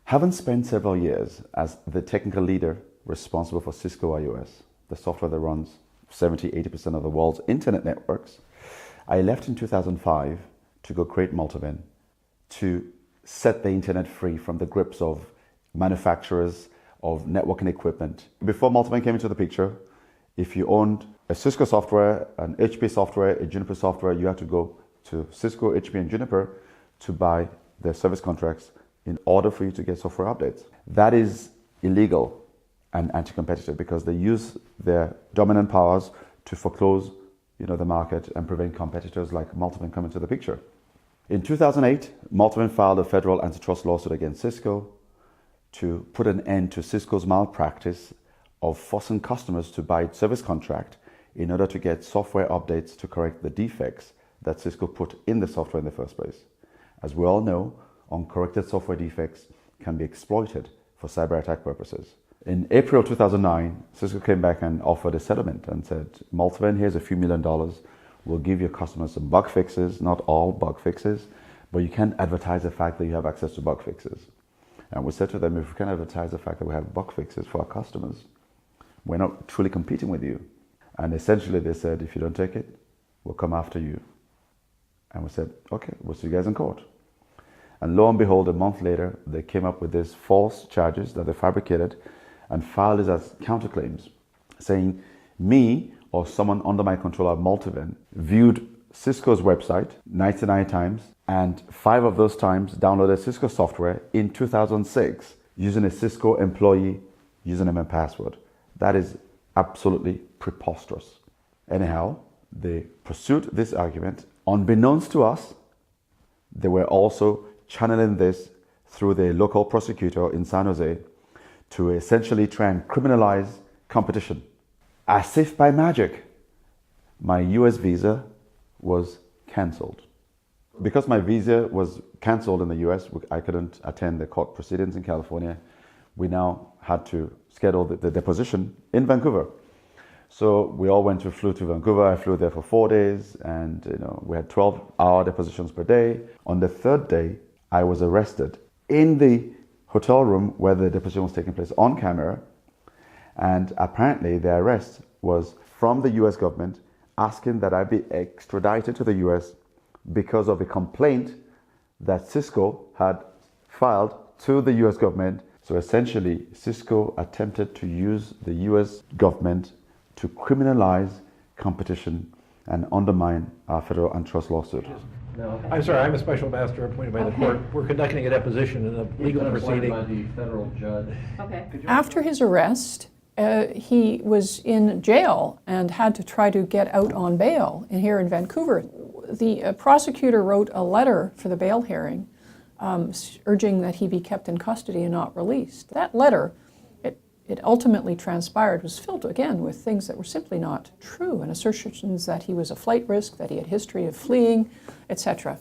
Having spent several years as the technical leader responsible for Cisco iOS, the software that runs 70-80% of the world's internet networks, I left in 2005 to go create Multiven, to set the internet free from the grips of manufacturers of networking equipment. Before Multiven came into the picture, if you owned a Cisco software, an HP software, a Juniper software, you had to go to Cisco, HP, and Juniper to buy their service contracts in order for you to get software updates. That is illegal and anti-competitive because they use their dominant powers to foreclose the market and prevent competitors like Multiven coming to the picture. In 2008, Multiven filed a federal antitrust lawsuit against Cisco to put an end to Cisco's malpractice of forcing customers to buy its service contract in order to get software updates to correct the defects that Cisco put in the software in the first place. As we all know, uncorrected software defects can be exploited for cyber attack purposes. In April 2009, Cisco came back and offered a settlement and said, Multiven, here's a few $1 million. We'll give your customers some bug fixes, not all bug fixes, but you can't advertise the fact that you have access to bug fixes. And we said to them, if we can advertise the fact that we have bug fixes for our customers, we're not truly competing with you. And essentially they said, if you don't take it, we'll come after you. And we said, okay, we'll see you guys in court. And lo and behold, a month later, they came up with these false charges that they fabricated and filed it as counterclaims, saying me or someone under my control at Multiven viewed Cisco's website 99 times, and 5 of those times downloaded Cisco software in 2006 using a Cisco employee username and password. That is absolutely preposterous. Anyhow, they pursued this argument. Unbeknownst to us, they were also channeling this through the local prosecutor in San Jose to essentially try and criminalize competition. As if by magic, my US visa was cancelled. Because my visa was cancelled in the US, I couldn't attend the court proceedings in California. We now had to schedule the deposition in Vancouver. So we all flew to Vancouver. I flew there for 4 days, and we had 12-hour depositions per day. On the third day, I was arrested in the hotel room where the deposition was taking place on camera. And apparently the arrest was from the US government asking that I be extradited to the US because of a complaint that Cisco had filed to the US government. So essentially, Cisco attempted to use the US government to criminalize competition and undermine our federal antitrust lawsuit. No. I'm sorry, I'm a special master appointed by the court. We're conducting a deposition in a legal proceeding. By the federal judge. Okay. After his arrest, he was in jail and had to try to get out on bail here in Vancouver. The prosecutor wrote a letter for the bail hearing urging that he be kept in custody and not released. That letter, it ultimately transpired, was filled again with things that were simply not true, and assertions that he was a flight risk, that he had history of fleeing, etc.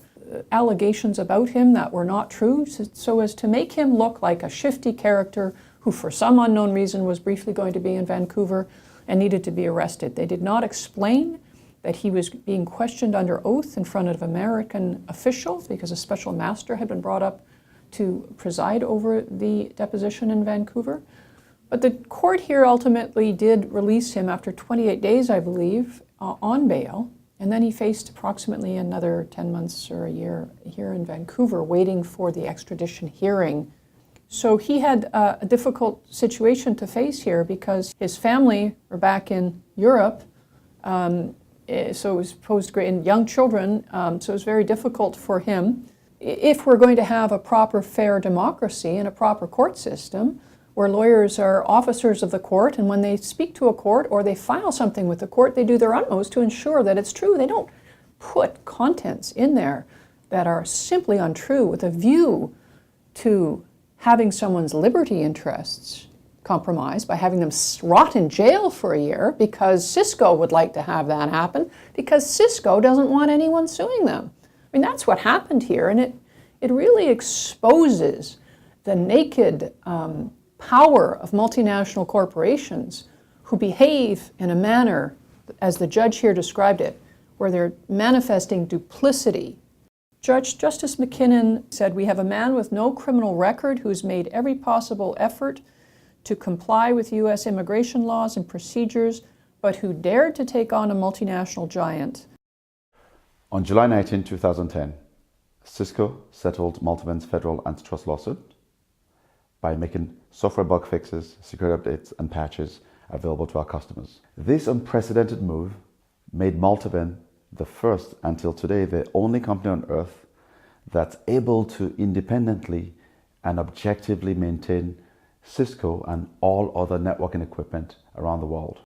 Allegations about him that were not true, so as to make him look like a shifty character who for some unknown reason was briefly going to be in Vancouver and needed to be arrested. They did not explain that he was being questioned under oath in front of American officials because a special master had been brought up to preside over the deposition in Vancouver. But the court here ultimately did release him after 28 days, I believe, on bail. And then he faced approximately another 10 months or a year here in Vancouver waiting for the extradition hearing. So he had a difficult situation to face here because his family were back in Europe. So it was posed great in young children, so it was very difficult for him. If we're going to have a proper, fair democracy and a proper court system, where lawyers are officers of the court, and when they speak to a court or they file something with the court, they do their utmost to ensure that it's true. They don't put contents in there that are simply untrue with a view to having someone's liberty interests compromised by having them rot in jail for a year because Cisco would like to have that happen because Cisco doesn't want anyone suing them. I mean, that's what happened here, and it really exposes the naked power of multinational corporations who behave in a manner, as the judge here described it, where they're manifesting duplicity, Justice McKinnon said, "We have a man with no criminal record who's made every possible effort to comply with U.S. immigration laws and procedures, but who dared to take on a multinational giant." On July 19, 2010, Cisco settled Multiven's federal antitrust lawsuit by making software bug fixes, security updates, and patches available to our customers. This unprecedented move made Multiven the first, until today, the only company on earth that's able to independently and objectively maintain Cisco and all other networking equipment around the world.